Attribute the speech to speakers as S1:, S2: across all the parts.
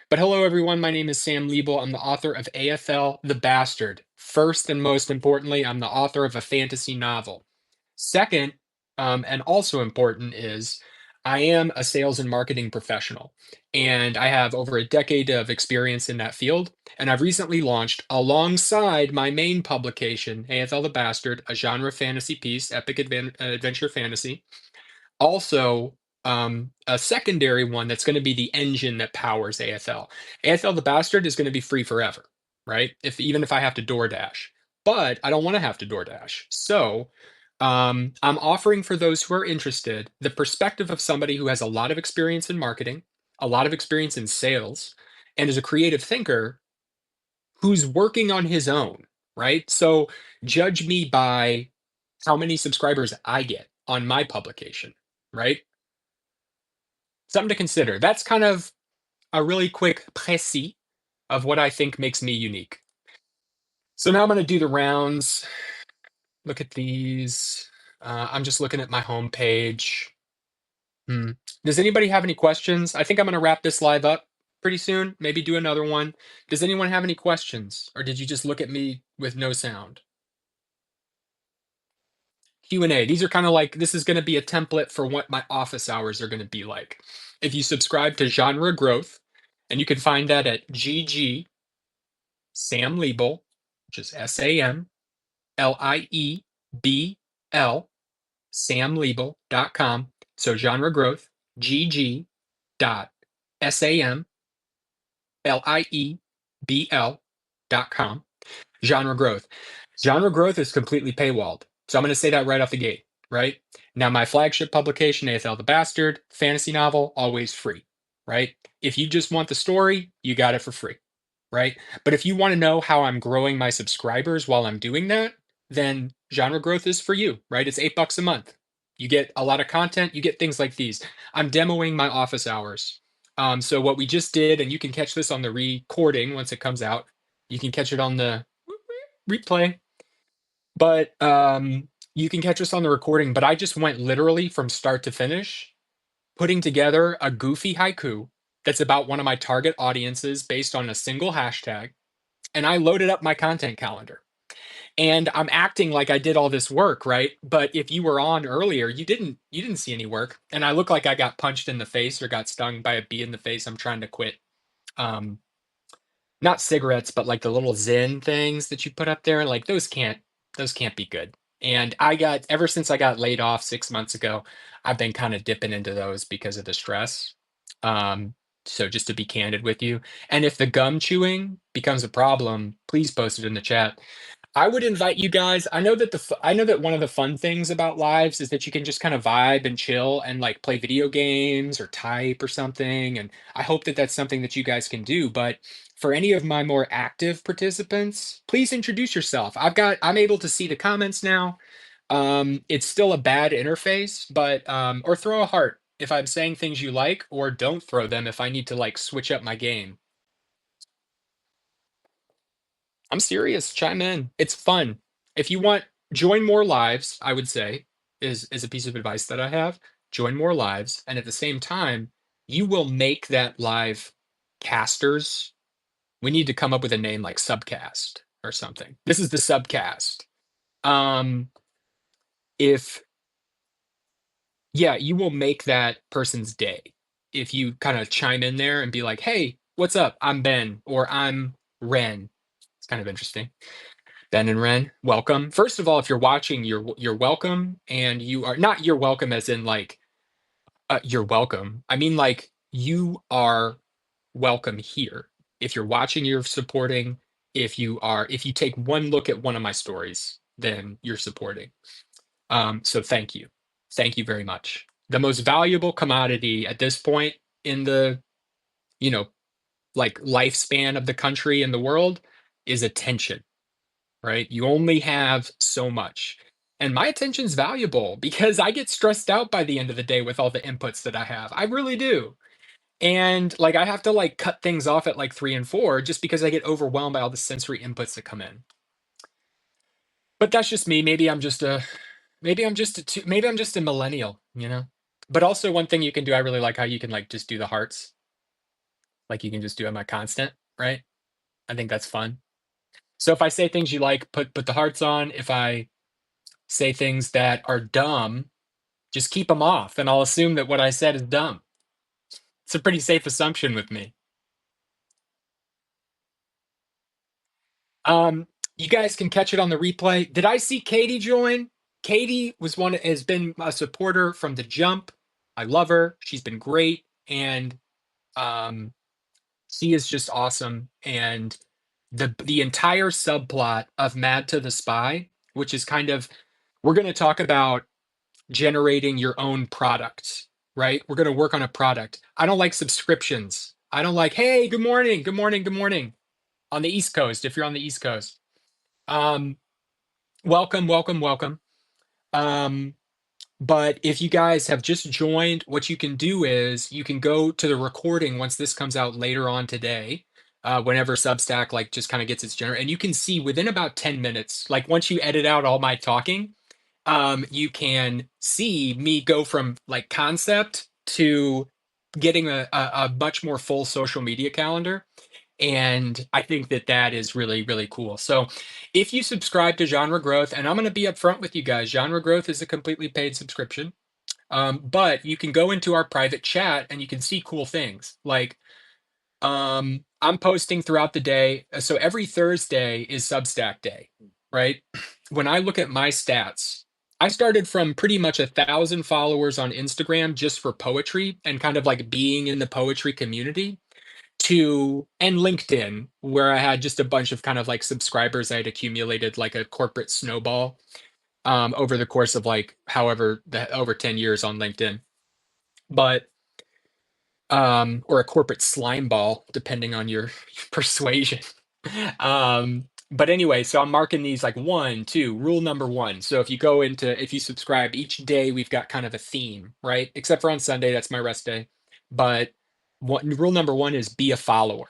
S1: But hello, everyone. My name is Sam Liebel. I'm the author of AFL The Bastard. First and most importantly, I'm the author of a fantasy novel. Second, and also important, is I am a sales and marketing professional, and I have over a decade of experience in that field. And I've recently launched, alongside my main publication, AFL The Bastard, a genre fantasy piece, epic adventure fantasy, also a secondary one that's going to be the engine that powers AFL. AFL the Bastard is going to be free forever, right? If even if I have to DoorDash, but I don't want to have to DoorDash. So I'm offering for those who are interested the perspective of somebody who has a lot of experience in marketing, a lot of experience in sales, and is a creative thinker who's working on his own, right? So judge me by how many subscribers I get on my publication, right? Something to consider. That's kind of a really quick précis of what I think makes me unique. So now I'm going to do the rounds. Look at these. I'm just looking at my homepage. Hmm. Does anybody have any questions? I think I'm going to wrap this live up pretty soon. Maybe do another one. Does anyone have any questions, or did you just look at me with no sound? Q&A. These are kind of like, this is going to be a template for what my office hours are going to be like. If you subscribe to Genre Growth, and you can find that at GG Sam Liebel, which is SAMLIEBL, samliebel.com. So genre growth, GG dot SAMLIEBL.com. Genre growth. Genre growth is completely paywalled. So I'm going to say that right off the gate, right? Now, my flagship publication, AFL the Bastard, fantasy novel, always free, right? If you just want the story, you got it for free, right? But if you want to know how I'm growing my subscribers while I'm doing that, then genre growth is for you, right? It's $8 a month. You get a lot of content, you get things like these. I'm demoing my office hours. So what we just did, and you can catch this on the recording once it comes out. You can catch it on the replay, but you can catch us on the recording. But I just went literally from start to finish, putting together a goofy haiku that's about one of my target audiences based on a single hashtag, and I loaded up my content calendar. And I'm acting like I did all this work, right? But if you were on earlier, you didn't see any work, and I look like I got punched in the face or got stung by a bee in the face. I'm trying to quit. Um, Not cigarettes, but like the little Zen things that you put up there, like those can't be good. And I got ever since I got laid off 6 months ago, I've been kind of dipping into those because of the stress. Um, so just to be candid with you, and if the gum chewing becomes a problem, please post it in the chat. I would invite you guys. I know that one of the fun things about lives is that you can just kind of vibe and chill and like play video games or type or something. And I hope that that's something that you guys can do. But for any of my more active participants, please introduce yourself. I'm able to see the comments now. It's still a bad interface, but or throw a heart if I'm saying things you like, or don't throw them if I need to like switch up my game. I'm serious. Chime in. It's fun. If you want, join more lives, I would say, is a piece of advice that I have. Join more lives, and at the same time, you will make that live casters. We need to come up with a name like subcast or something. This is the subcast. Um, if Yeah, you will make that person's day if you kind of chime in there and be like, "Hey, what's up? I'm Ben," or "I'm Ren." It's kind of interesting. Ben and Ren, welcome. First of all, if you're watching, you're welcome, and you are not you're welcome as in like you're welcome. I mean like you are welcome here. If you're watching, you're supporting. If you take one look at one of my stories, then you're supporting. So thank you very much. The most valuable commodity at this point in the you know like lifespan of the country and the world is attention, right? You only have so much. And my attention's valuable because I get stressed out by the end of the day with all the inputs that I have. I really do. And like I have to like cut things off at like 3 and 4 just because I get overwhelmed by all the sensory inputs that come in. But that's just me. Maybe I'm just a millennial. But also one thing you can do, I really like how you can like just do the hearts. Like you can just do it my constant, right? I think that's fun. So if I say things you like, put the hearts on. If I say things that are dumb, just keep them off, and I'll assume that what I said is dumb. It's a pretty safe assumption with me. Um, you guys can catch it on the replay. Did I see Katie join? Katie has been a supporter from the jump. I love her. She's been great, and um, she is just awesome. And the entire subplot of Mad to the Spy, which is kind of we're going to talk about generating your own product, right? We're going to work on a product. I don't like subscriptions. I don't like, hey, good morning, good morning, good morning on the East Coast, if you're on the East Coast. Um, welcome, welcome, welcome. Um, but if you guys have just joined, what you can do is you can go to the recording once this comes out later on today, whenever Substack like just kind of gets its general, and you can see within about 10 minutes, like once you edit out all my talking, you can see me go from like concept to getting a much more full social media calendar. And I think that that is really, really cool. So if you subscribe to Genre Growth, and I'm going to be upfront with you guys, Genre Growth is a completely paid subscription. But you can go into our private chat and you can see cool things like I'm posting throughout the day. So every Thursday is Substack day, right? When I look at my stats, I started from pretty much 1,000 followers on Instagram just for poetry and kind of like being in the poetry community to and LinkedIn, where I had just a bunch of kind of like subscribers I had accumulated like a corporate snowball over the course of like however over 10 years on LinkedIn. But or a corporate slime ball, depending on your persuasion. But anyway, so I'm marking these like one, two, rule number one. So if you subscribe each day, we've got kind of a theme, right? Except for on Sunday, that's my rest day. But rule number one is be a follower.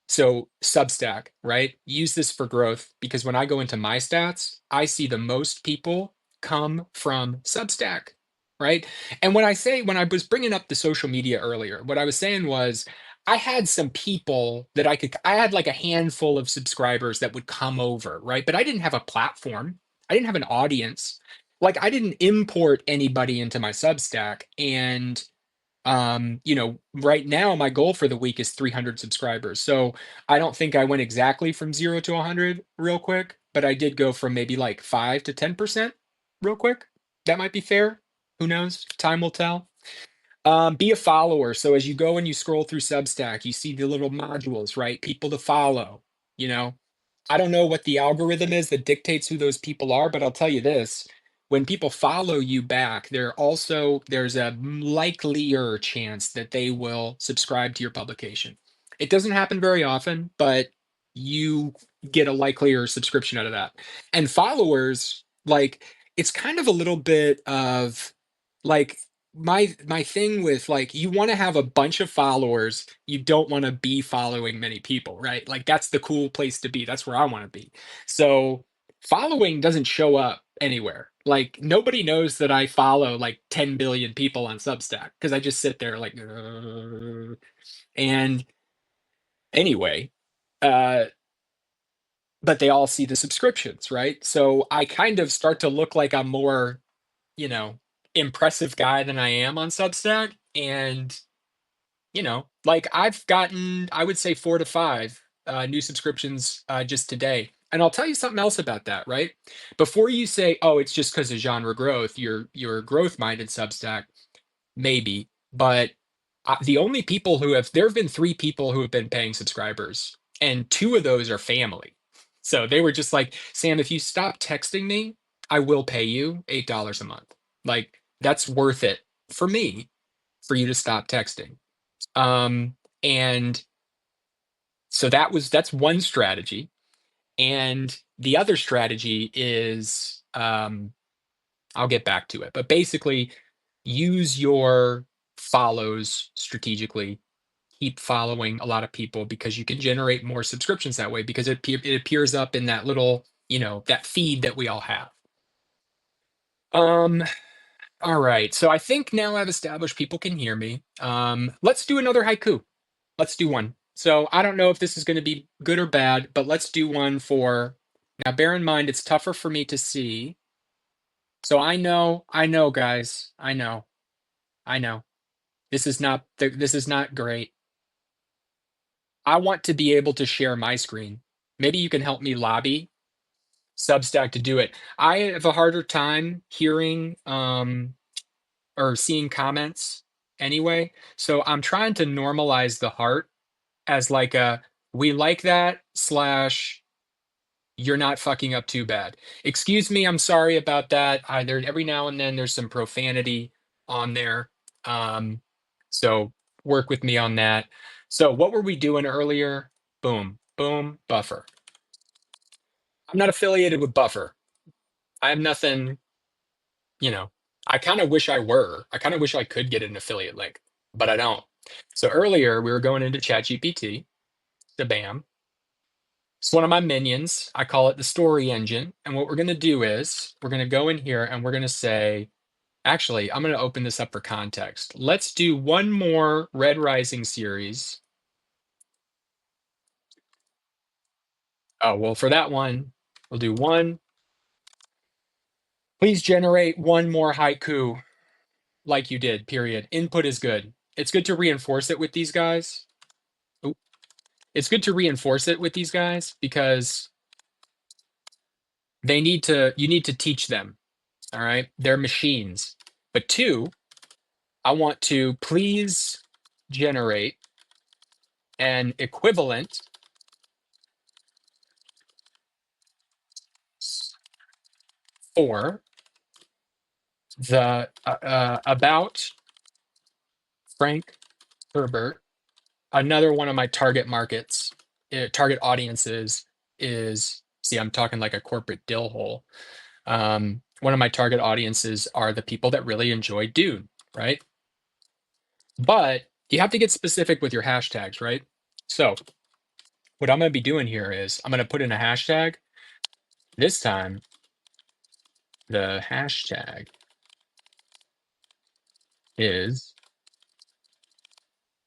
S1: So Substack, right? Use this for growth because when I go into my stats, I see the most people come from Substack, right? And when I was bringing up the social media earlier, what I was saying was I had some people that I had like a handful of subscribers that would come over, right? But I didn't have a platform. I didn't have an audience. Like I didn't import anybody into my Substack. And right now my goal for the week is 300 subscribers. So I don't think I went exactly from 0 to 100 real quick, but I did go from maybe like 5 to 10% real quick. That might be fair. Who knows? Time will tell. Be a follower. So as you go and you scroll through Substack, you see the little modules, right? People to follow. You know, I don't know what the algorithm is that dictates who those people are, but I'll tell you this. When people follow you back, there's a likelier chance that they will subscribe to your publication. It doesn't happen very often, but you get a likelier subscription out of that. And followers, like it's kind of a little bit of like my thing with like you want to have a bunch of followers, you don't want to be following many people, right? Like that's the cool place to be. That's where I want to be. So following doesn't show up anywhere. Like nobody knows that I follow like 10 billion people on Substack because I just sit there like and anyway, uh but they all see the subscriptions, right? So I kind of start to look like I'm more, you know, impressive guy than I am on Substack. And, like I've gotten, I would say 4 to 5 new subscriptions just today. And I'll tell you something else about that, right? Before you say, oh, it's just because of genre growth, your growth minded Substack, maybe. But the only people there have been 3 people who have been paying subscribers, and 2 of those are family. So they were just like, Sam, if you stop texting me, I will pay you $8 a month. Like that's worth it for me for you to stop texting. And so that's one strategy. And the other strategy is I'll get back to it. But basically, use your follows strategically. Keep following a lot of people because you can generate more subscriptions that way because it appears up in that little, that feed that we all have. Um, all right. So I think now I've established people can hear me. Let's do another haiku. Let's do one. So I don't know if this is going to be good or bad, but let's do one for now. Bear in mind, it's tougher for me to see. So I know, guys. I know. This is not great. I want to be able to share my screen. Maybe you can help me lobby Substack to do it. I have a harder time hearing or seeing comments anyway. So I'm trying to normalize the heart as like a we like that slash you're not fucking up too bad. Excuse me, I'm sorry about that. There every now and then there's some profanity on there. Um, so work with me on that. So what were we doing earlier? Boom, boom, Buffer. I'm not affiliated with Buffer. I have nothing, you know. I kind of wish I were. I kind of wish I could get an affiliate link, but I don't. So earlier we were going into ChatGPT, the BAM. It's one of my minions. I call it the story engine. And what we're going to do is we're going to go in here and we're going to say, actually, I'm going to open this up for context. Let's do one more Red Rising series. Oh, well, for that one, we'll do one. Please generate one more haiku like you did, period. Input is good. It's good to reinforce it with these guys. Oop. It's good to reinforce it with these guys because you need to teach them. All right. They're machines. But two, I want to please generate an equivalent for the about Frank Herbert. Another one of my target markets, target audiences is, see, I'm talking like a corporate dill hole. One of my target audiences are the people that really enjoy Dune, right? But you have to get specific with your hashtags, right? So what I'm going to be doing here is I'm going to put in a hashtag. This time, the hashtag is,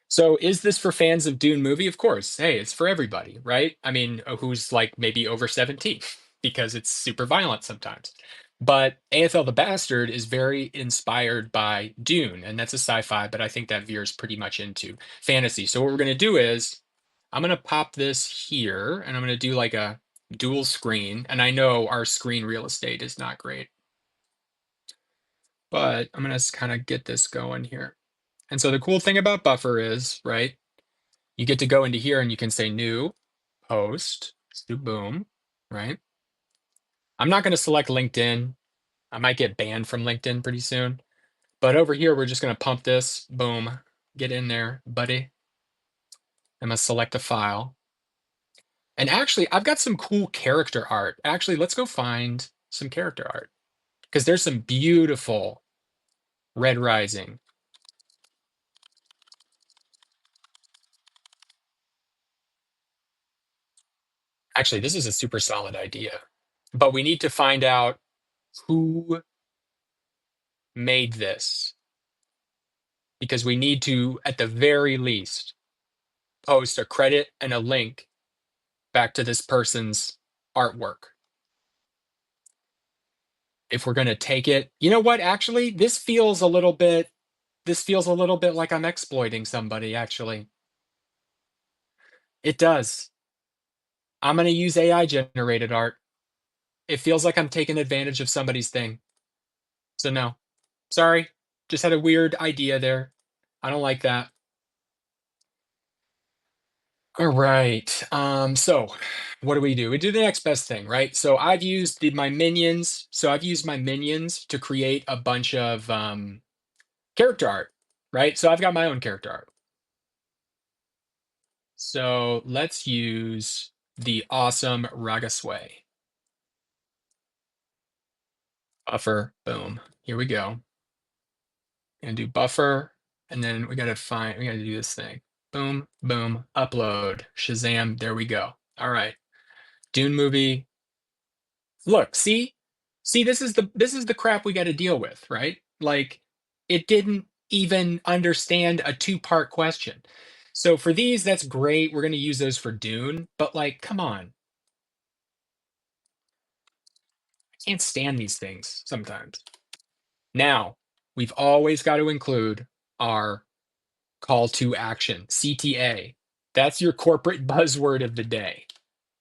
S1: so is this for fans of Dune movie? Of course. Hey, it's for everybody, right? I mean, who's like maybe over 17 because it's super violent sometimes. But AFL the Bastard is very inspired by Dune, and that's a sci-fi, but I think that veers pretty much into fantasy. So what we're going to do is I'm going to pop this here and I'm going to do like a dual screen. And I know our screen real estate is not great, but I'm going to kind of get this going here. And so the cool thing about Buffer is, right, you get to go into here and you can say new post, do boom, right? I'm not going to select LinkedIn. I might get banned from LinkedIn pretty soon. But over here, we're just going to pump this, boom, get in there, buddy. I'm going to select a file. And actually, I've got some cool character art. Actually, let's go find some character art because there's some beautiful Red Rising. Actually, this is a super solid idea, but we need to find out who made this because we need to, at the very least, post a credit and a link back to this person's artwork. If we're going to take it, you know what? Actually, this feels a little bit like I'm exploiting somebody, actually. It does. I'm going to use AI generated art. It feels like I'm taking advantage of somebody's thing. So, no. Sorry. Just had a weird idea there. I don't like that. All right. So what do? We do the next best thing, right? So I've used my minions. So I've used my minions to create a bunch of character art, right? So I've got my own character art. So let's use the awesome Ragasway. Buffer, boom. Here we go. And do buffer, and then we gotta do this thing. Boom, boom, upload, Shazam, there we go. All right. Dune movie. Look, see, this is the crap we got to deal with, right? Like, it didn't even understand a two-part question. So for these, that's great. We're gonna use those for Dune, but like, come on, I can't stand these things sometimes. Now, we've always got to include our call to action, CTA. That's your corporate buzzword of the day.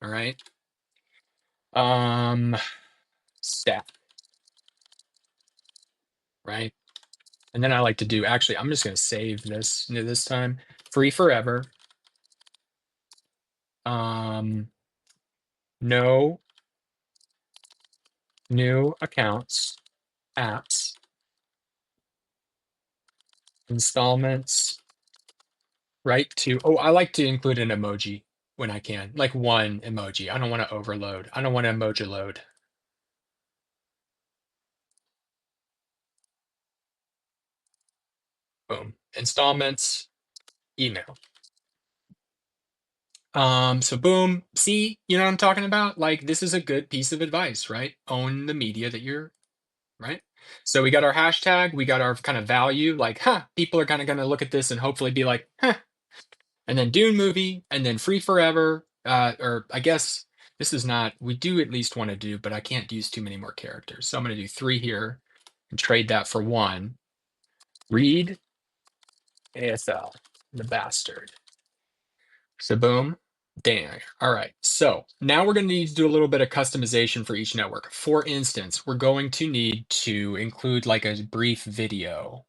S1: All right. Um, Stat, right? And then I like to do, actually, I'm just gonna save this time. Free forever. Um, no new accounts, apps, installments, right to, oh, I like to include an emoji when I can, like one emoji. I don't want to overload. I don't want to emoji load. Boom. Installments, email. So boom. See, you know what I'm talking about? Like this is a good piece of advice, right? Own the media that you're, right? So we got our hashtag, we got our kind of value, like, huh, people are kind of gonna look at this and hopefully be like, huh, and then Dune movie, and then Free Forever. Or I guess this is not, we do at least want to do, but I can't use too many more characters. So I'm going to do 3 here and trade that for 1. Read ASL, the bastard. So boom, dang. All right. So now we're going to need to do a little bit of customization for each network. For instance, we're going to need to include like a brief video,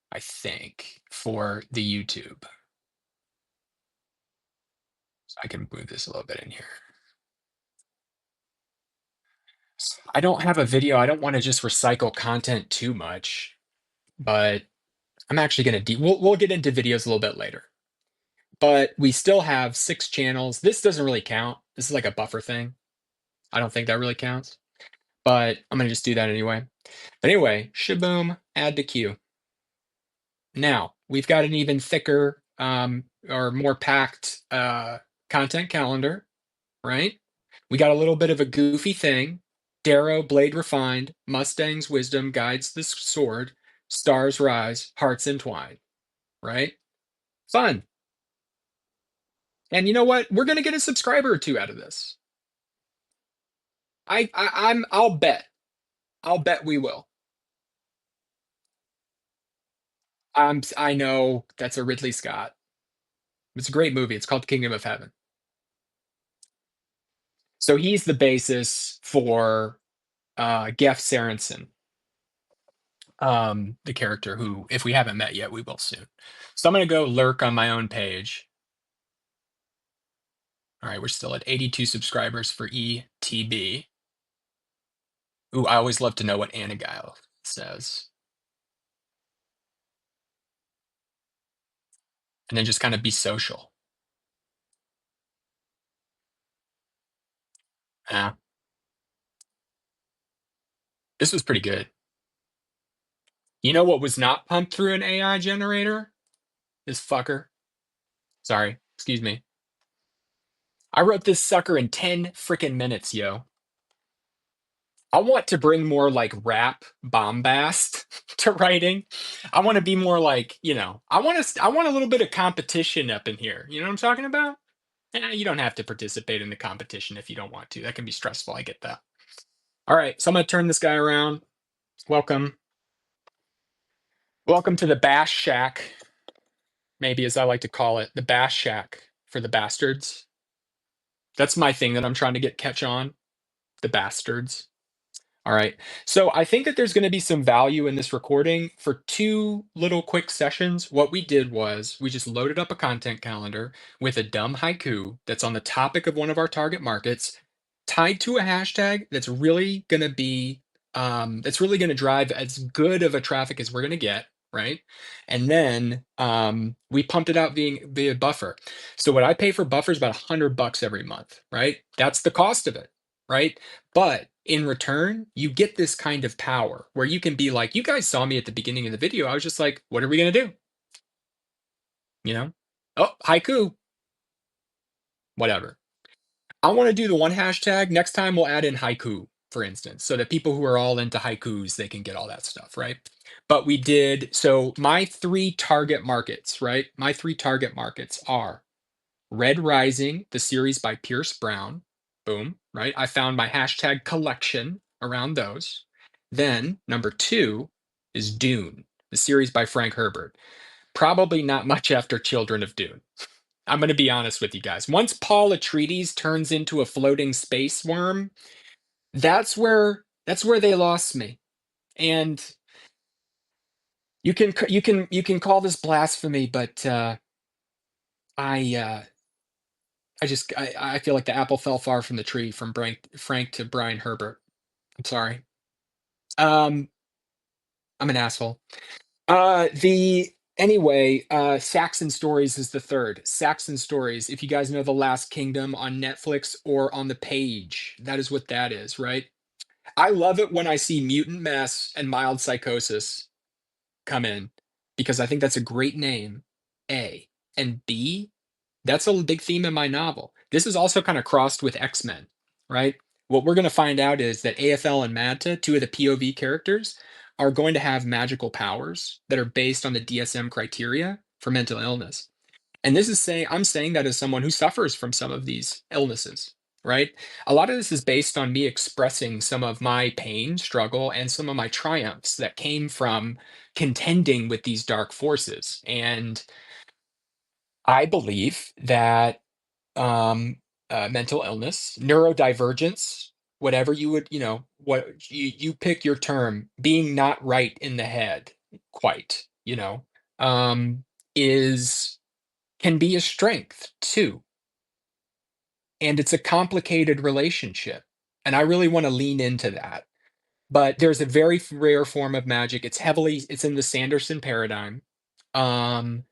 S1: I think, for the YouTube. So I can move this a little bit in here. I don't have a video. I don't want to just recycle content too much, but I'm actually going to we'll get into videos a little bit later. But we still have 6 channels. This doesn't really count. This is like a buffer thing. I don't think that really counts, but I'm going to just do that anyway. But anyway, shaboom, add to queue. Now, we've got an even thicker or more packed content calendar, right? We got a little bit of a goofy thing. Darrow, blade refined, Mustang's wisdom guides the sword, stars rise, hearts entwine, right? Fun. And you know what? We're gonna get a subscriber or two out of this. I'll bet. I'll bet we will. I know that's a Ridley Scott. It's a great movie. It's called Kingdom of Heaven. So he's the basis for Geff Sarensen, the character who, if we haven't met yet, we will soon. So I'm gonna go lurk on my own page. All right, we're still at 82 subscribers for ETB. Ooh, I always love to know what Anagile says. And then just kind of be social. Yeah, this was pretty good. You know what was not pumped through an AI generator? This fucker. Sorry, excuse me. I wrote this sucker in 10 freaking minutes, yo. I want to bring more like rap bombast to writing. I want to be more like, I want a little bit of competition up in here. You know what I'm talking about? You don't have to participate in the competition if you don't want to. That can be stressful. I get that. All right, so I'm gonna turn this guy around. Welcome. Welcome to the Bash Shack, maybe as I like to call it, the Bash Shack for the bastards. That's my thing that I'm trying to get catch on, the bastards. All right. So I think that there's going to be some value in this recording for 2 little quick sessions. What we did was we just loaded up a content calendar with a dumb haiku that's on the topic of one of our target markets, tied to a hashtag that's really going to be that's really going to drive as good of a traffic as we're going to get, right? And then we pumped it out via buffer. So what I pay for buffer is about $100 every month, right? That's the cost of it, right? But in return, you get this kind of power where you can be like, you guys saw me at the beginning of the video. I was just like, what are we going to do? You know? Oh, haiku, whatever. I want to do the one hashtag. Next time we'll add in haiku. for instance, so that people who are all into haikus, they can get all that stuff, right? But we did, so my three target markets, right? My three target markets are Red Rising, the series by Pierce Brown. Boom, right? I found my hashtag collection around those. Then number two is Dune, the series by Frank Herbert. Probably not much after Children of Dune. I'm going to be honest with you guys. Once Paul Atreides turns into a floating space worm, that's where they lost me. And you can call this blasphemy, but I I feel like the apple fell far from the tree from Frank to Brian Herbert. I'm sorry. Um, I'm an asshole. The Anyway, Saxon Stories is the third. Saxon Stories. If you guys know The Last Kingdom on Netflix or on the page, that is what that is, right? I love it when I see Mutant Mess and Mild Psychosis come in because I think that's a great name. A and B, that's a big theme in my novel. This is also kind of crossed with X-Men, right? What we're going to find out is that AFL and Manta, two of the POV characters, are going to have magical powers that are based on the DSM criteria for mental illness. And this is saying, I'm saying that as someone who suffers from some of these illnesses, right? A lot of this is based on me expressing some of my pain, struggle, and some of my triumphs that came from contending with these dark forces. And I believe that um, mental illness, neurodivergence, whatever you would, what you pick your term, being not right in the head, quite, um, is can be a strength too. And it's a complicated relationship. And I really want to lean into that. But there's a very rare form of magic. It's in the Sanderson paradigm. And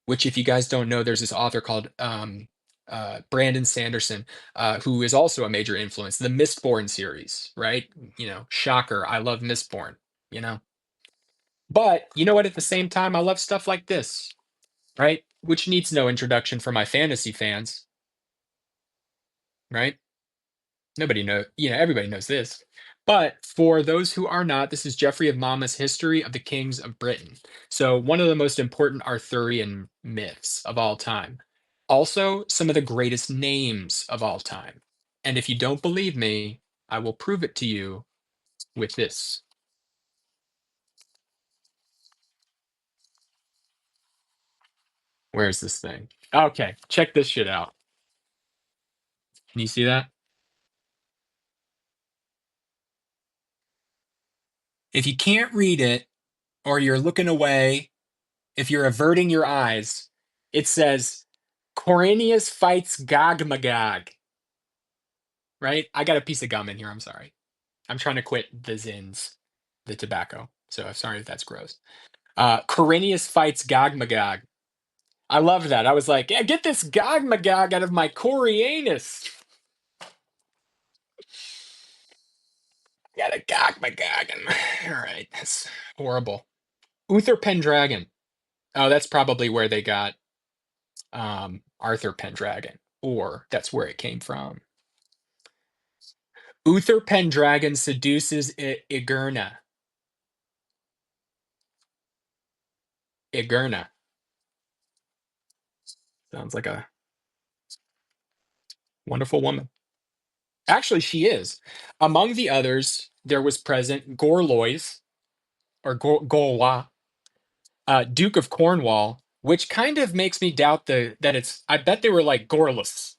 S1: which, if you guys don't know, there's this author called Brandon Sanderson, who is also a major influence. The Mistborn series, right? Shocker. I love Mistborn, you know. But you know what? At the same time, I love stuff like this, right? Which needs no introduction for my fantasy fans, right? Nobody know, everybody knows this. But for those who are not, this is Geoffrey of Monmouth's History of the Kings of Britain. So one of the most important Arthurian myths of all time. Also, some of the greatest names of all time. And if you don't believe me, I will prove it to you with this. Where's this thing? Okay, check this shit out. Can you see that? If you can't read it or you're looking away, if you're averting your eyes, it says Corinius fights Gog Magog. Right? I got a piece of gum in here. I'm sorry. I'm trying to quit the Zins, the tobacco. So I'm sorry if that's gross. Corinius fights Gog Magog. I loved that. I was like, yeah, get this Gog Magog out of my Coriolanus. Got a Gog Magog. All right. That's horrible. Uther Pendragon. Oh, that's probably where they got Arthur Pendragon, or that's where it came from. Uther Pendragon seduces Igerna. Igerna. Sounds like a wonderful woman. Actually, she is. Among the others, there was present Gorlois, or Gorlois, Duke of Cornwall, which kind of makes me doubt that it's. I bet they were like Gorlus,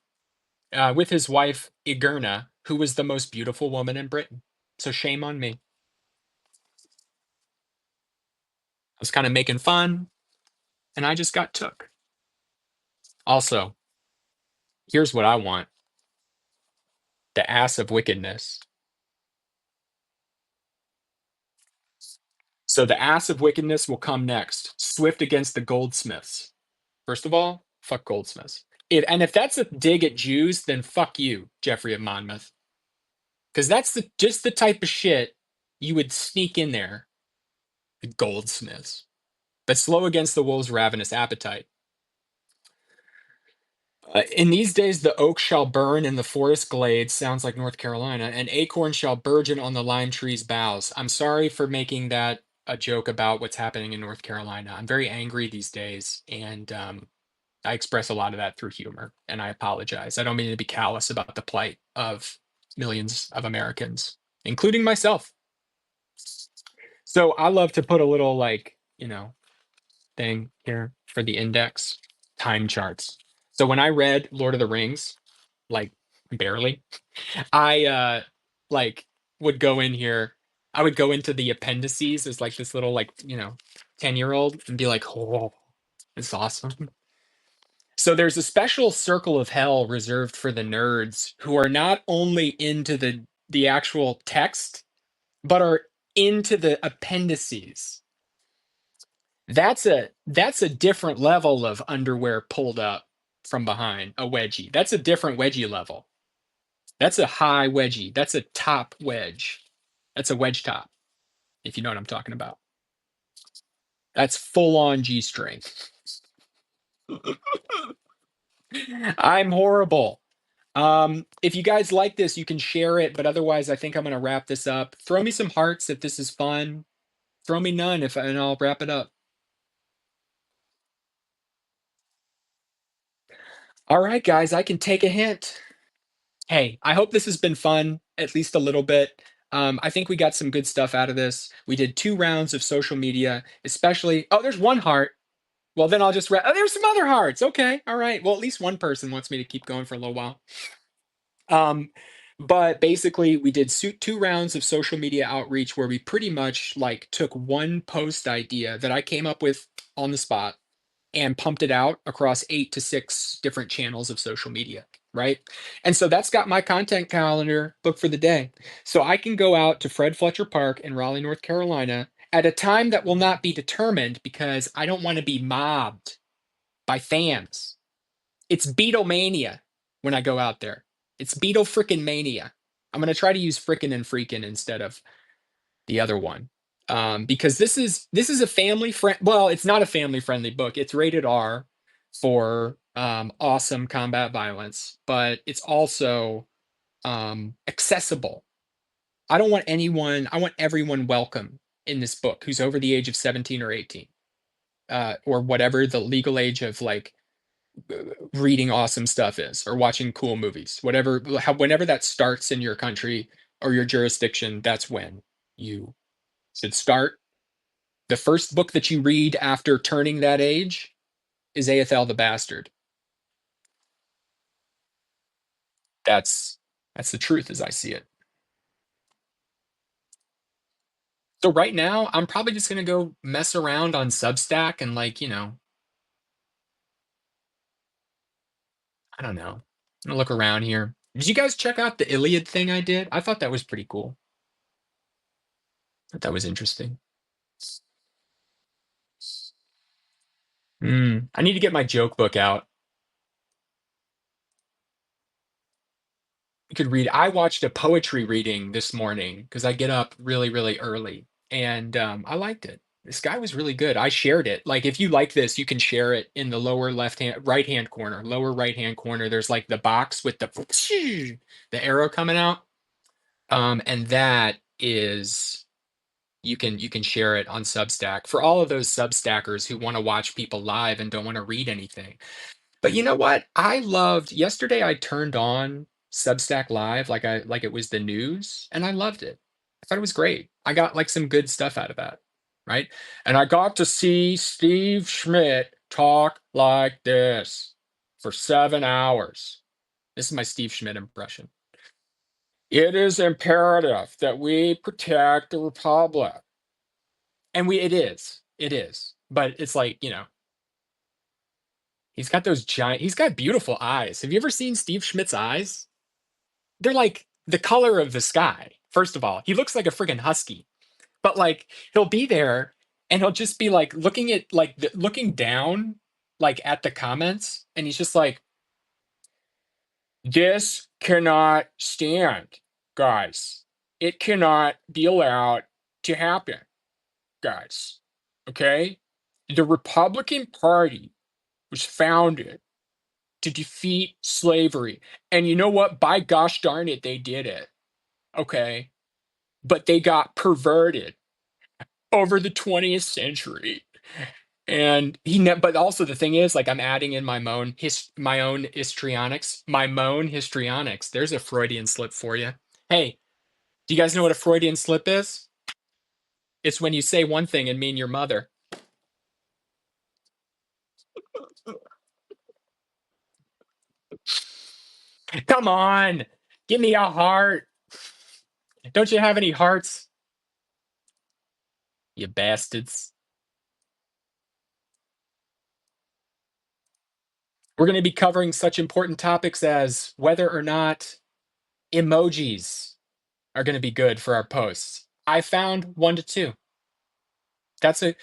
S1: with his wife Igerna, who was the most beautiful woman in Britain. So shame on me. I was kind of making fun, and I just got took. Also, here's what I want: the ass of wickedness. So the ass of wickedness will come next. Swift against the goldsmiths. First of all, fuck goldsmiths. And if that's a dig at Jews, then fuck you, Geoffrey of Monmouth, because that's just the type of shit you would sneak in there. The goldsmiths, but slow against the wolves' ravenous appetite. In these days, the oak shall burn in the forest glades, sounds like North Carolina, and acorn shall burgeon on the lime tree's boughs. I'm sorry for making that a joke about what's happening in North Carolina. I'm very angry these days, and I express a lot of that through humor, and I apologize. I don't mean to be callous about the plight of millions of Americans, including myself. So I love to put a little, like, thing here for the index time charts. So when I read Lord of the Rings, like barely, I like would go in here. I would go into the appendices as like this little, like, 10-year-old and be like, oh, it's awesome. So there's a special circle of hell reserved for the nerds who are not only into the actual text, but are into the appendices. That's a different level of underwear pulled up from behind, a wedgie. That's a different wedgie level. That's a high wedgie. That's a top wedge. That's a wedge top, if you know what I'm talking about. That's full on G string. I'm horrible. If you guys like this, you can share it, but otherwise, I think I'm gonna wrap this up. Throw me some hearts if this is fun. Throw me none if and I'll wrap it up. All right, guys, I can take a hint. Hey, I hope this has been fun, at least a little bit. I think we got some good stuff out of this. We did 2 rounds of social media, especially. Oh, there's one heart. Well, then I'll just. Oh, there's some other hearts. Okay, all right. Well, at least one person wants me to keep going for a little while. Um, but basically, we did 2 rounds of social media outreach where we pretty much like took one post idea that I came up with on the spot and pumped it out across 8 to 6 different channels of social media, right? And so that's got my content calendar booked for the day. So I can go out to Fred Fletcher Park in Raleigh, North Carolina at a time that will not be determined because I don't want to be mobbed by fans. It's Beatlemania when I go out there. It's Beatle frickin' mania. I'm going to try to use frickin' and freakin' instead of the other one, because this is a family friend. Well, it's not a family friendly book. It's rated R for awesome combat violence, but it's also accessible. I don't want anyone. I want everyone welcome in this book who's over the age of 17 or 18, or whatever the legal age of like reading awesome stuff is, or watching cool movies. Whenever that starts in your country or your jurisdiction, that's when you should start. The first book that you read after turning that age is Aethel the Bastard. That's the truth as I see it. So right now, I'm probably just gonna go mess around on Substack and, like, I don't know. I'm gonna look around here. Did you guys check out the Iliad thing I did? I thought that was pretty cool. I thought that was interesting. I need to get my joke book out. You could read. I watched a poetry reading this morning because I get up really, really early, and I liked it. This guy was really good. I shared it. Like, if you like this, you can share it in the lower left hand, right hand corner, lower right hand corner. There's like the box with the arrow coming out, and that is you can share it on Substack for all of those Substackers who want to watch people live and don't want to read anything. But you know what? I loved yesterday. I turned on Substack Live like it was the news, and I loved it. I thought it was great. I got like some good stuff out of that, right? And I got to see Steve Schmidt talk like this for 7 hours. This is my Steve Schmidt impression. It is imperative that we protect the republic, and it is. But it's like, he's got beautiful eyes. Have you ever seen Steve Schmidt's eyes? They're like the color of the sky. First of all, he looks like a friggin' husky. But like he'll be there and he'll just be like looking at like looking down like at the comments, and he's just like, this cannot stand, guys. It cannot be allowed to happen, guys. Okay? The Republican Party was founded to defeat slavery. And you know what? By gosh darn it, they did it. Okay. But they got perverted over the 20th century. And but also the thing is, like, I'm adding in my own histrionics, my moan histrionics. There's a Freudian slip for you. Hey, do you guys know what a Freudian slip is? It's when you say one thing and mean your mother. Come on, give me a heart. Don't you have any hearts, you bastards? We're going to be covering such important topics as whether or not emojis are going to be good for our posts. I found one to two. That's a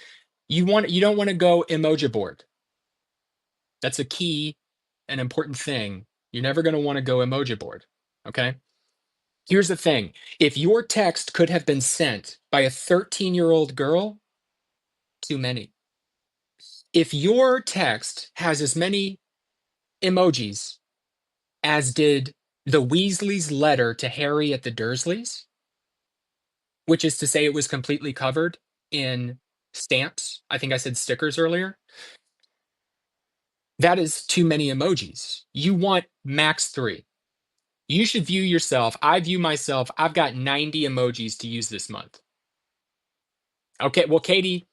S1: you don't want to go emoji board. That's a key and important thing. You're never going to want to go emoji board. Okay. Here's the thing. If your text could have been sent by a 13-year-old girl, too many. If your text has as many emojis as did the Weasleys' letter to Harry at the Dursleys, which is to say it was completely covered in stamps. I think I said stickers earlier. That is too many emojis. You want max 3. You should view yourself. I view myself. I've got 90 emojis to use this month. Okay, well, Katie,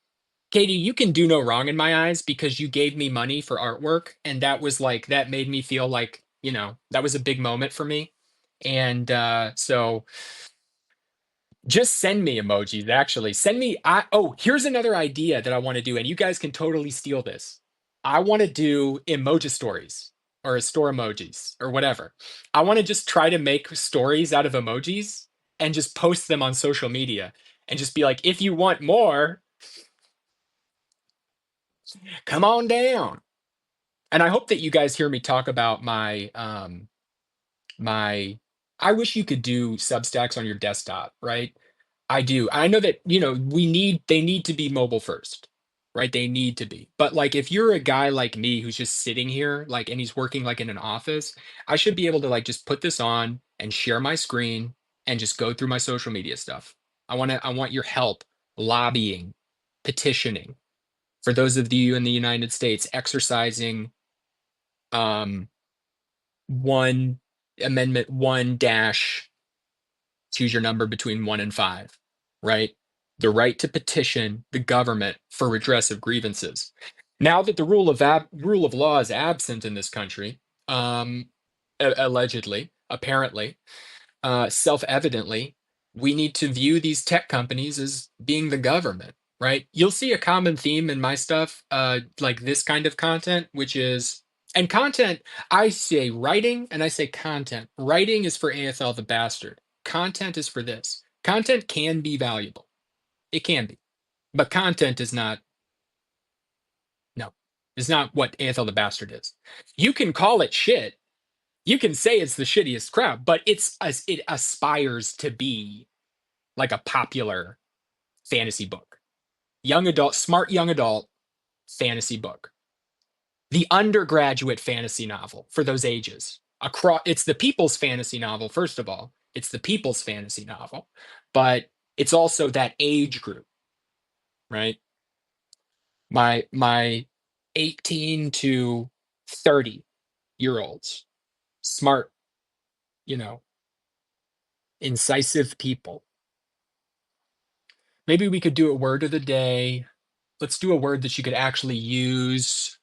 S1: you can do no wrong in my eyes because you gave me money for artwork, and that was like that made me feel like, that was a big moment for me. And so just send me emojis, actually. Send me here's another idea that I want to do, and you guys can totally steal this. I want to do emoji stories or store emojis or whatever. I want to just try to make stories out of emojis and just post them on social media and just be like, if you want more, come on down. And I hope that you guys hear me talk about my I wish you could do Substacks on your desktop, right? I do. I know that, they need to be mobile first, right? They need to be. But like if you're a guy like me who's just sitting here, like, and he's working like in an office, I should be able to like just put this on and share my screen and just go through my social media stuff. I want your help lobbying, petitioning for those of you in the United States exercising um one amendment one dash choose your number between 1 and 5, right? The right to petition the government for redress of grievances. Now that the rule of law is absent in this country, allegedly, apparently, self-evidently, we need to view these tech companies as being the government, right? You'll see a common theme in my stuff, like this kind of content, which is, and content, I say writing and I say content. Writing is for AFL the Bastard. Content is for this. Content can be valuable. It can be. But content is not, no, is not what AFL the Bastard is. You can call it shit. You can say it's the shittiest crap, but it aspires to be like a popular fantasy book. Young adult, smart young adult fantasy book. The undergraduate fantasy novel for those ages. It's the people's fantasy novel, first of all. It's the people's fantasy novel, but it's also that age group, right? My 18 to 30-year olds, smart, you know, incisive people. Maybe we could do a word of the day. Let's do a word that you could actually use.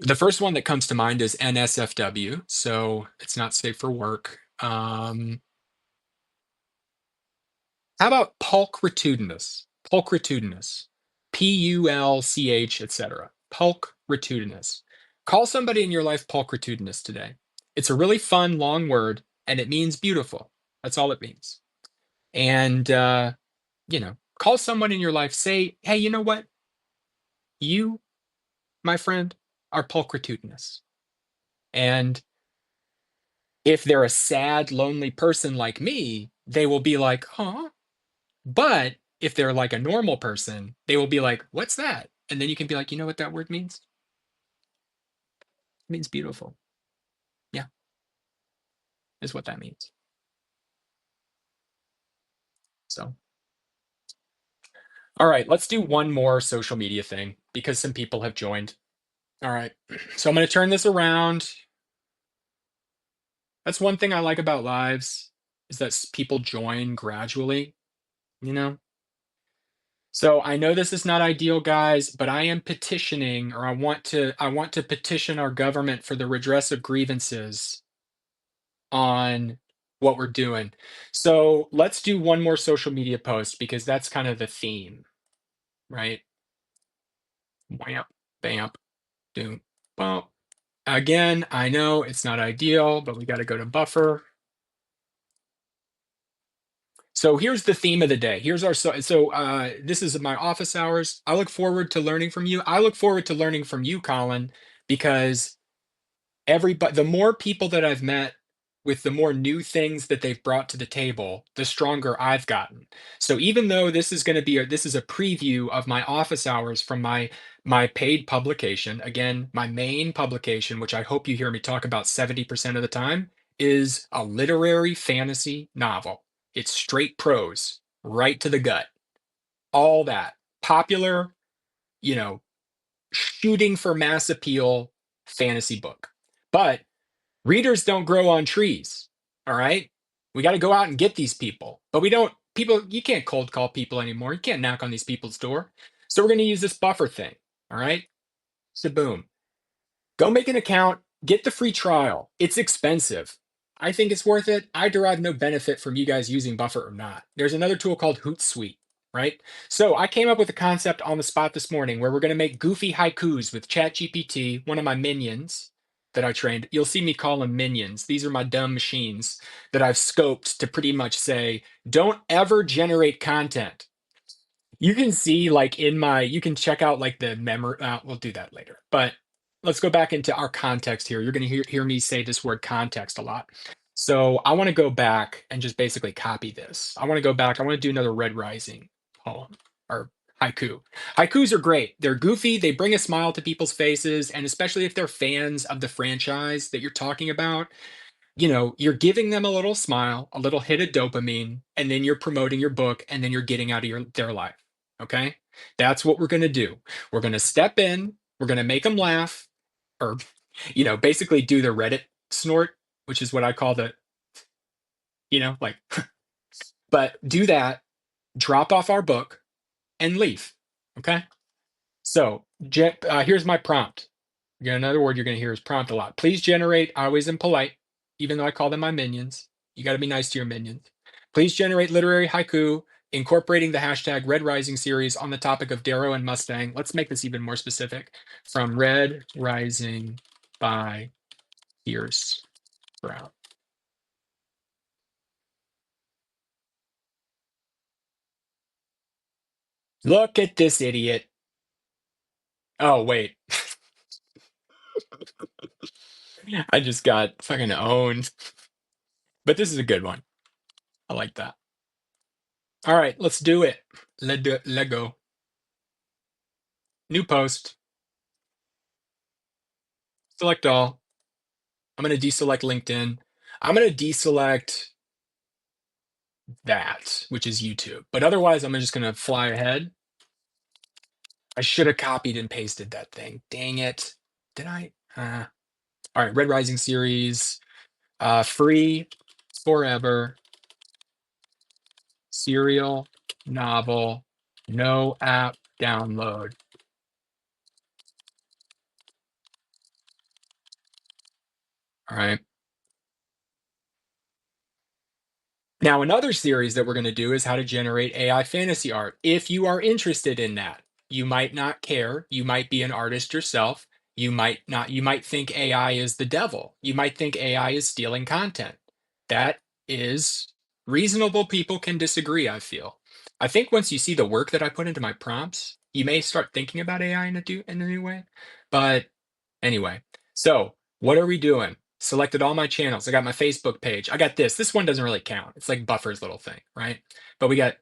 S1: The first one that comes to mind is NSFW, so it's not safe for work. How about pulchritudinous? Pulchritudinous. Pulch, etc. Pulchritudinous. Call somebody in your life pulchritudinous today. It's a really fun, long word, and it means beautiful. That's all it means. And, call someone in your life, say, hey, you know what? You, my friend, are pulchritudinous. And if they're a sad, lonely person like me, they will be like, huh? But if they're like a normal person, they will be like, "What's that?" And then you can be like, "You know what that word means? It means beautiful." Yeah, is what that means. So, all right, let's do one more social media thing because some people have joined. All right. So I'm going to turn this around. That's one thing I like about lives is that people join gradually, you know? So I know this is not ideal, guys, but I am petitioning, or I want to petition our government for the redress of grievances on what we're doing. So let's do one more social media post because that's kind of the theme, right? Whamp, bamp, doom, bump. Again, I know it's not ideal, but we got to go to buffer. So here's the theme of the day. Here's our this is my office hours. I look forward to learning from you. I look forward to learning from you, Colin, because everybody the more people that I've met with the more new things that they've brought to the table, the stronger I've gotten. So even though this is a preview of my office hours from my paid publication, again, my main publication, which I hope you hear me talk about 70% of the time, is a literary fantasy novel. It's straight prose, right to the gut. All that. Popular, you know, shooting for mass appeal fantasy book. But readers don't grow on trees. All right. We got to go out and get these people. But we don't, people, you can't cold call people anymore. You can't knock on these people's door. So we're going to use this buffer thing. All right. So boom. Go make an account, get the free trial. It's expensive. I think it's worth it. I derive no benefit from you guys using Buffer or not. There's another tool called Hootsuite, right? So I came up with a concept on the spot this morning where we're going to make goofy haikus with ChatGPT, one of my minions that I trained. You'll see me call them minions. These are my dumb machines that I've scoped to pretty much say, don't ever generate content. You can see like you can check out like the memory. We'll do that later. But let's go back into our context here. You're going to hear me say this word context a lot. So I want to go back and just basically copy this. I want to go back. I want to do another Red Rising poem or haiku. Haikus are great. They're goofy. They bring a smile to people's faces. And especially if they're fans of the franchise that you're talking about, you're giving them a little smile, a little hit of dopamine, and then you're promoting your book, and then you're getting out of their life. Okay? That's what we're going to do. We're going to step in, we're going to make them laugh, or, basically do the Reddit snort, which is what I call like, but do that, drop off our book, and leave. Okay? So, here's my prompt. Again, another word you're going to hear is prompt a lot. Please generate, I always am polite, even though I call them my minions. You got to be nice to your minions. Please generate literary haiku incorporating the hashtag Red Rising series on the topic of Darrow and Mustang. Let's make this even more specific. From Red Rising by Pierce Brown. Look at this idiot. Oh, wait. I just got fucking owned. But this is a good one. I like that. All right, let's do it. Let go. New post. Select all. I'm going to deselect LinkedIn. I'm going to deselect that, which is YouTube. But otherwise, I'm just going to fly ahead. I should have copied and pasted that thing. Dang it. Did I? All right, Red Rising series. Free forever. Serial novel. No app download. All right. Now, another series that we're going to do is how to generate AI fantasy art. If you are interested in that, you might not care. You might be an artist yourself. You might not, you might think AI is the devil. You might think AI is stealing content. That is reasonable. People can disagree, I feel. I think once you see the work that I put into my prompts, you may start thinking about AI in a new way. But anyway, so what are we doing? Selected all my channels. I got my Facebook page. I got this. This one doesn't really count. It's like Buffer's little thing, right? But we got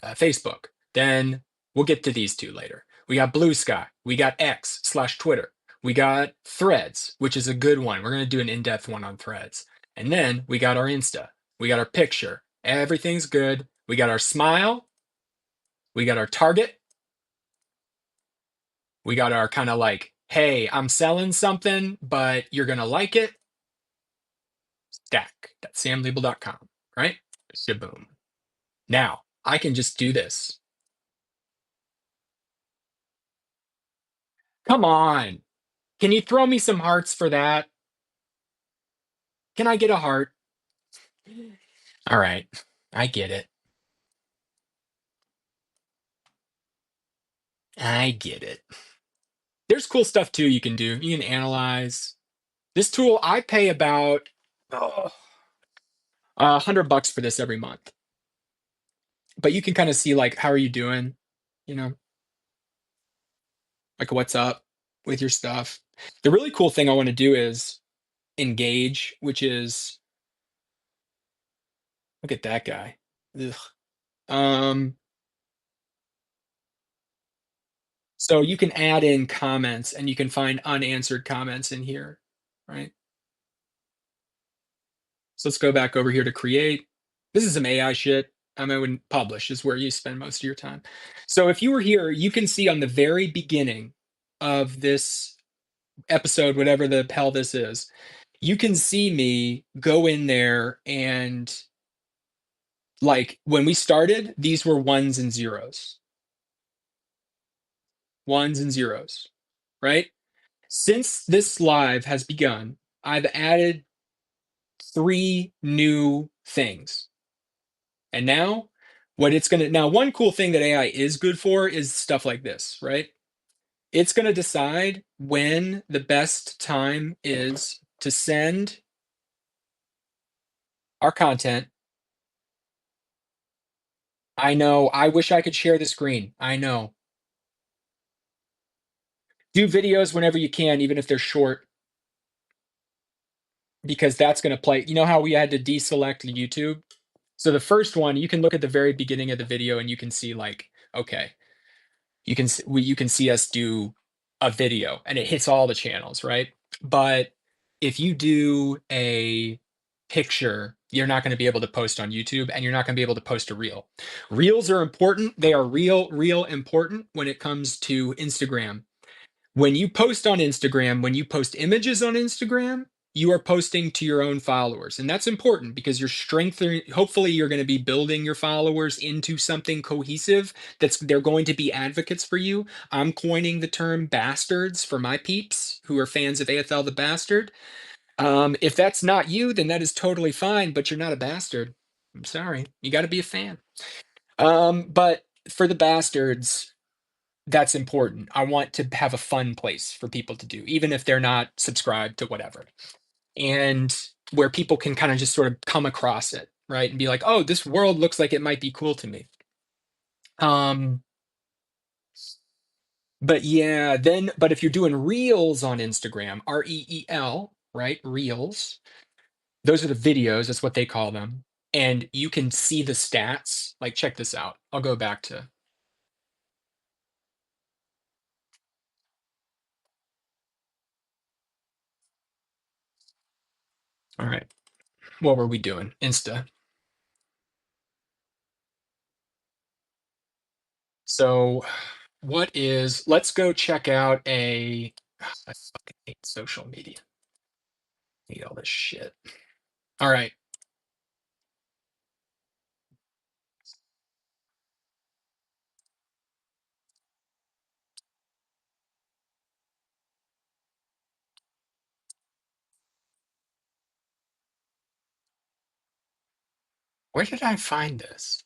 S1: Facebook. Then we'll get to these two later. We got Blue Sky. We got X slash Twitter. We got Threads, which is a good one. We're going to do an in depth one on Threads. And then we got our Insta. We got our picture. Everything's good. We got our smile. We got our target. We got our kind of like, hey, I'm selling something, but you're going to like it. Stack.samlabel.com, right? Shaboom. Now I can just do this. Come on. Can you throw me some hearts for that? Can I get a heart? All right. I get it. I get it. There's cool stuff too you can do. You can analyze. This tool, I pay about oh, $100 for this every month. But you can kind of see like how are you doing, you know, like what's up with your stuff. The really cool thing I want to do is engage, which is look at that guy. Ugh. Um, so you can add in comments and you can find unanswered comments in here, right? So let's go back over here to create. This is some AI shit. I mean, I wouldn't publish is where you spend most of your time. So if you were here, you can see on the very beginning of this episode, whatever the hell this is, you can see me go in there and like when we started, these were ones and zeros, right? Since this live has begun, I've added three new things. And now, what it's going to now, one cool thing that AI is good for is stuff like this, right? It's going to decide when the best time is to send our content. I know. I wish I could share the screen. I know. Do videos whenever you can, even if they're short, because that's going to play. You know how we had to deselect YouTube? So the first one, you can look at the very beginning of the video and you can see like, okay, you can see us do a video and it hits all the channels, right? But if you do a picture, you're not going to be able to post on YouTube and you're not going to be able to post a reel. Reels are important. They are real important when it comes to Instagram. When you post on Instagram, when you post images on Instagram, you are posting to your own followers. And that's important because you're strengthening, hopefully, you're going to be building your followers into something cohesive that's they're going to be advocates for you. I'm coining the term bastards for my peeps who are fans of AFL the Bastard. If that's not you, then that is totally fine, but you're not a bastard. I'm sorry. You got to be a fan. But for the bastards, that's important. I want to have a fun place for people to do, even if they're not subscribed to whatever. And where people can kind of just sort of come across it, right? And be like, oh, this world looks like it might be cool to me. Um, but yeah, then, but if you're doing reels on Instagram, REEL, right? Reels, those are the videos, that's what they call them. And you can see the stats. Like, check this out. I'll go back to, all right, what were we doing? Insta. So, what is, let's go check out a, I fucking hate social media. I hate all this shit. All right. Where did I find this?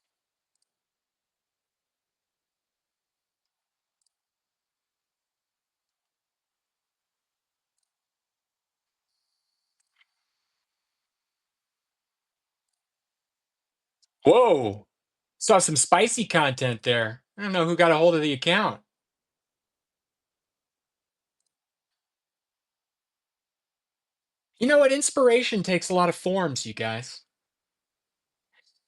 S1: Whoa. Saw some spicy content there. I don't know who got a hold of the account. You know what? Inspiration takes a lot of forms, you guys.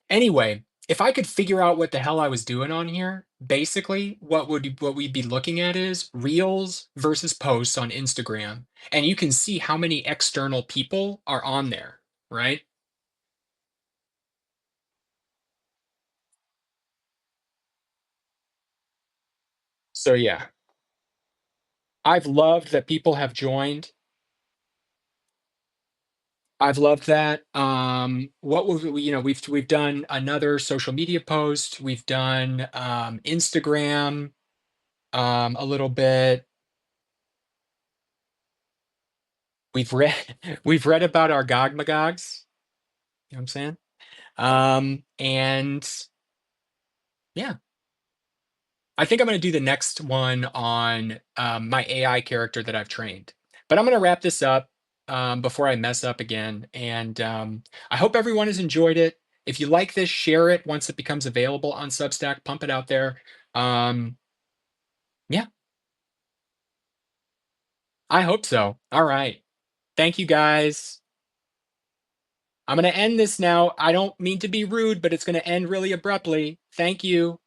S1: Anyway, if I could figure out what the hell I was doing on here, basically what we'd be looking at is reels versus posts on Instagram. And you can see how many external people are on there, right? So yeah, I've loved that people have joined. I've loved that. What we, we've done another social media post. We've done Instagram a little bit. We've read we've read about our Gogmagogs. You know what I'm saying? And yeah, I think I'm going to do the next one on my AI character that I've trained. But I'm going to wrap this up before I mess up again. And I hope everyone has enjoyed it. If you like this, share it once it becomes available on Substack. Pump it out there. Um, yeah, I hope so. All right. Thank you guys. I'm going to end this now. I don't mean to be rude, but it's going to end really abruptly. Thank you.